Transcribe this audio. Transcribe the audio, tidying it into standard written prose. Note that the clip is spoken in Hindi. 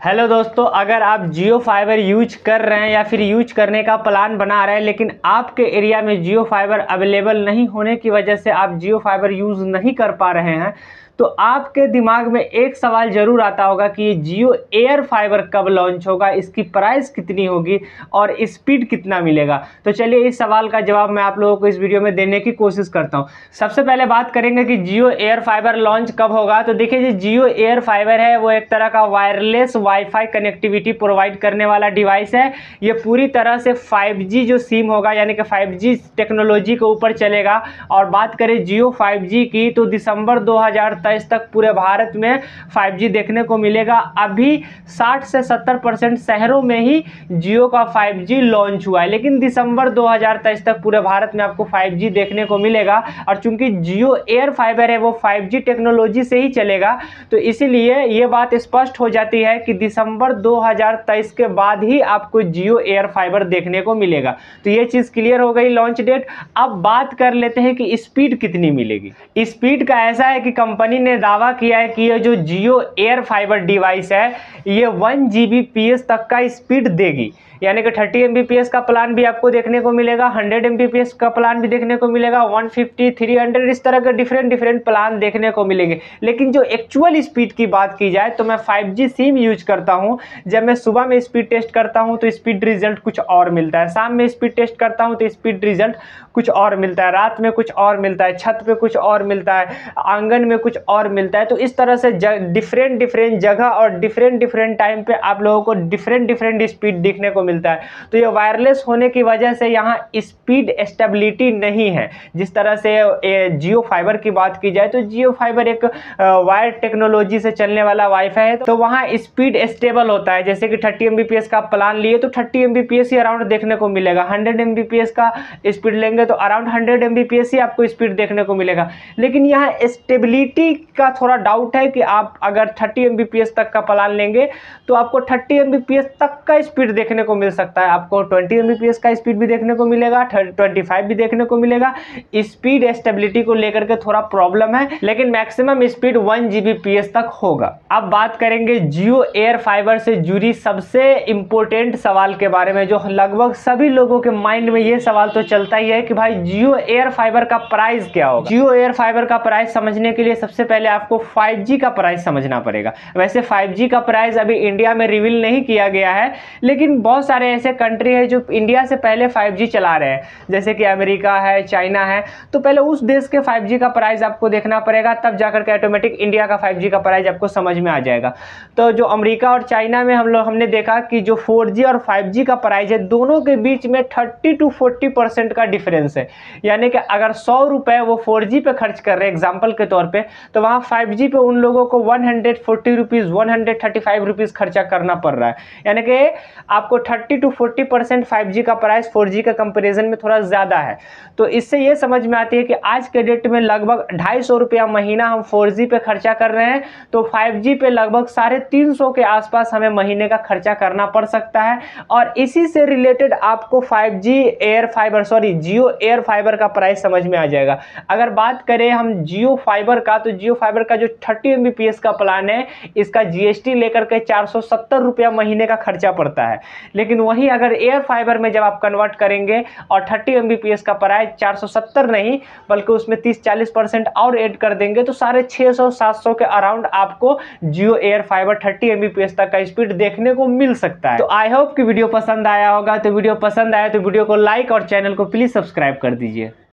हेलो दोस्तों, अगर आप जियो फाइबर यूज कर रहे हैं या फिर यूज करने का प्लान बना रहे हैं लेकिन आपके एरिया में जियो फाइबर अवेलेबल नहीं होने की वजह से आप जियो फाइबर यूज़ नहीं कर पा रहे हैं, तो आपके दिमाग में एक सवाल ज़रूर आता होगा कि ये जियो एयर फाइबर कब लॉन्च होगा, इसकी प्राइस कितनी होगी और स्पीड कितना मिलेगा। तो चलिए इस सवाल का जवाब मैं आप लोगों को इस वीडियो में देने की कोशिश करता हूँ। सबसे पहले बात करेंगे कि जियो एयर फाइबर लॉन्च कब होगा। तो देखिए, जो जियो एयर फाइबर है वो एक तरह का वायरलेस वाईफाई कनेक्टिविटी प्रोवाइड करने वाला डिवाइस है। ये पूरी तरह से 5G जो सिम होगा यानी कि 5G टेक्नोलॉजी के ऊपर चलेगा। और बात करें जियो 5G की तो दिसंबर 2023 तक पूरे भारत में 5G देखने को मिलेगा। अभी 60 से 70% शहरों में ही जियो का 5G लॉन्च हुआ है, लेकिन दिसंबर 2023 तक पूरे भारत में आपको 5G देखने को मिलेगा। और चूंकि जियो एयर फाइबर है वो 5G टेक्नोलॉजी से ही चलेगा, तो इसीलिए ये बात स्पष्ट हो जाती है कि दिसंबर 2023 के बाद ही आपको जियो एयर फाइबर देखने को मिलेगा। तो ये चीज़ क्लियर हो गई लॉन्च डेट। अब बात कर लेते हैं कि स्पीड कितनी मिलेगी। स्पीड का ऐसा है कि कंपनी ने दावा किया है कि ये जो जियो एयर फाइबर डिवाइस है ये 1 Gbps तक का स्पीड देगी, यानी कि 30 Mbps का प्लान भी आपको देखने को मिलेगा, 100 Mbps का प्लान भी देखने को मिलेगा, 150, 300 इस तरह के डिफरेंट प्लान देखने को मिलेंगे। लेकिन जो एक्चुअल स्पीड की बात की जाए तो मैं 5G सिम यूज करता हूं। जब मैं सुबह में स्पीड टेस्ट करता हूं तो स्पीड रिजल्ट कुछ और मिलता है, शाम में स्पीड टेस्ट करता हूं तो स्पीड रिजल्ट कुछ और मिलता है, रात में कुछ और मिलता है, छत पे कुछ और मिलता है, आंगन में कुछ और मिलता है। तो इस तरह से डिफरेंट जगह और डिफरेंट टाइम पे आप लोगों को डिफरेंट स्पीड देखने को मिलता है। तो ये वायरलेस होने की वजह से यहाँ स्पीड स्टेबिलिटी नहीं है। जिस तरह से जियो फाइबर की बात की जाए तो जियो फाइबर एक वायर टेक्नोलॉजी से चलने वाला वाईफाई है, तो वहाँ स्पीड स्टेबल होता है। जैसे कि 30 Mbps का प्लान लिए तो 30 Mbps ही अराउंड देखने को मिलेगा, 100 Mbps का स्पीड लेंगे तो अराउंड 100 Mbps ही आपको स्पीड देखने को मिलेगा। लेकिन यहाँ स्टेबिलिटी का थोड़ा डाउट है कि आप अगर 30 Mbps तक का प्लान लेंगे तो आपको 30 Mbps तक का स्पीड देखने को मिल सकता है, आपको 20 Mbps का स्पीड भी देखने को मिलेगा, 25 भी देखने को मिलेगा। स्पीड स्टेबिलिटी को लेकर के थोड़ा प्रॉब्लम है, लेकिन मैक्सिमम स्पीड 1 Gbps तक होगा। अब बात करेंगे जियो एयर फाइबर से जुड़ी सबसे इंपॉर्टेंट सवाल के बारे में, जो लगभग सभी लोगों के माइंड में ये सवाल तो चलता ही है कि भाई जियो एयर फाइबर का प्राइस क्या होगा। जियो एयर फाइबर का प्राइस समझने के लिए सबसे पहले आपको 5G का प्राइस समझना पड़ेगा। वैसे 5G का प्राइस अभी इंडिया में रिवील नहीं किया गया है, लेकिन बहुत सारे ऐसे कंट्री है जो इंडिया से पहले 5G चला रहे हैं, जैसे कि अमेरिका है, चाइना है। तो पहले उस देश के 5G का प्राइस आपको देखना पड़ेगा, तब जाकर के ऑटोमेटिक इंडिया का 5G का प्राइस आपको समझ में आ जाएगा। तो जो अमेरिका और चाइना में हमने देखा कि जो 4G और 5G का प्राइस है दोनों के बीच में 30 to 40% का डिफरेंस है। यानी कि अगर 100 रुपए वो 4G पे खर्च कर रहे हैं एग्जाम्पल के तौर पे, तो वहाँ 5G पे उन लोगों को 140 रुपीज़ 135 रुपीज़ खर्चा करना पड़ रहा है। यानी कि आपको 30 to 40% 5G का प्राइस 4G के कंपेरिजन में थोड़ा ज़्यादा है। तो इससे ये समझ में आती है कि आज के डेट में लगभग 250 रुपया महीना हम 4G पे खर्चा कर रहे हैं, तो 5G पे लगभग 350 के आसपास हमें महीने का खर्चा करना पड़ सकता है। और इसी से रिलेटेड आपको 5G एयर फाइबर जियो एयर फाइबर का प्राइस समझ में आ जाएगा। अगर बात करें हम जियो फाइबर का, तो जियो फाइबर का जो 30 Mbps का प्लान है इसका GST लेकर के 470 रुपया महीने का खर्चा पड़ता है। लेकिन वहीं अगर एयर फाइबर में जब आप कन्वर्ट करेंगे और 30 Mbps का प्राइस 470 नहीं बल्कि उसमें 30-40% और ऐड कर देंगे तो 650-700 के अराउंड आपको जियो एयर फाइबर 30 Mbps तक का स्पीड देखने को मिल सकता है। तो आई होप कि वीडियो पसंद आया होगा। तो वीडियो पसंद आया तो वीडियो को लाइक और चैनल को प्लीज सब्सक्राइब कर दीजिए।